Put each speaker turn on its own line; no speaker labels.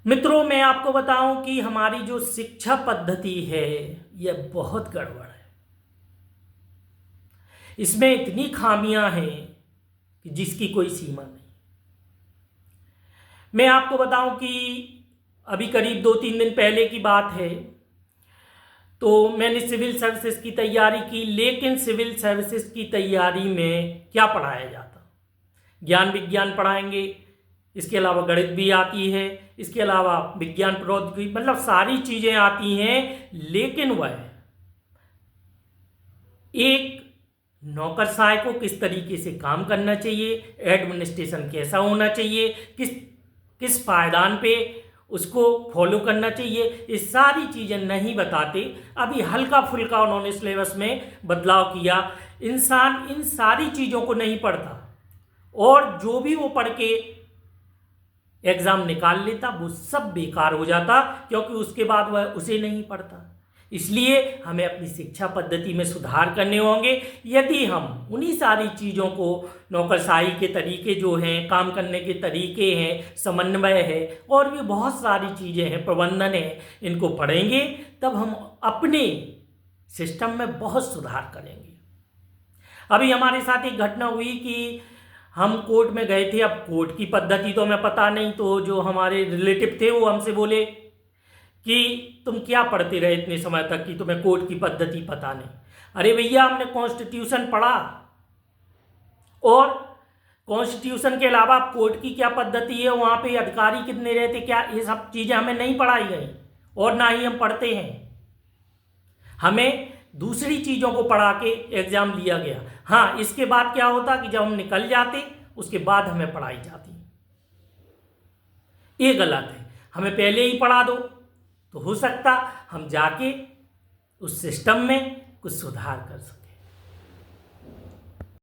मित्रों, मैं आपको बताऊं कि हमारी जो शिक्षा पद्धति है यह बहुत गड़बड़ है। इसमें इतनी खामियां हैं कि जिसकी कोई सीमा नहीं। मैं आपको बताऊं कि अभी करीब 2-3 दिन पहले की बात है, तो मैंने सिविल सर्विसेज की तैयारी की। लेकिन सिविल सर्विसेज की तैयारी में क्या पढ़ाया जाता? ज्ञान विज्ञान पढ़ाएंगे, इसके अलावा गणित भी आती है, इसके अलावा विज्ञान प्रौद्योगिकी, मतलब सारी चीजें आती हैं। लेकिन वह एक नौकरशाह को किस तरीके से काम करना चाहिए, एडमिनिस्ट्रेशन कैसा होना चाहिए, किस किस पायदान पे उसको फॉलो करना चाहिए, ये सारी चीज़ें नहीं बताते। अभी हल्का फुल्का उन्होंने सिलेबस में बदलाव किया। इंसान इन सारी चीज़ों को नहीं पढ़ता और जो भी वो पढ़ के एग्ज़ाम निकाल लेता वो सब बेकार हो जाता, क्योंकि उसके बाद वह उसे नहीं पढ़ता। इसलिए हमें अपनी शिक्षा पद्धति में सुधार करने होंगे। यदि हम उन्हीं सारी चीज़ों को, नौकरशाही के तरीके जो हैं, काम करने के तरीके हैं, समन्वय है और भी बहुत सारी चीज़ें हैं, प्रबंधन है, इनको पढ़ेंगे, तब हम अपने सिस्टम में बहुत सुधार करेंगे। अभी हमारे साथ एक घटना हुई कि हम कोर्ट में गए थे। अब कोर्ट की पद्धति तो हमें पता नहीं, तो जो हमारे रिलेटिव थे वो हमसे बोले कि तुम क्या पढ़ते रहे इतने समय तक कि तुम्हें कोर्ट की पद्धति पता नहीं। अरे भैया, हमने कॉन्स्टिट्यूशन पढ़ा और कॉन्स्टिट्यूशन के अलावा कोर्ट की क्या पद्धति है, वहाँ पे अधिकारी कितने रहते, क्या, ये सब चीज़ें हमें नहीं पढ़ाई गई और ना ही हम पढ़ते हैं। हमें दूसरी चीज़ों को पढ़ा के एग्जाम लिया गया। हाँ, इसके बाद क्या होता कि जब हम निकल जाते उसके बाद हमें पढ़ाई जाती। ये गलत है। हमें पहले ही पढ़ा दो तो हो सकता हम जाके उस सिस्टम में कुछ सुधार कर सकें।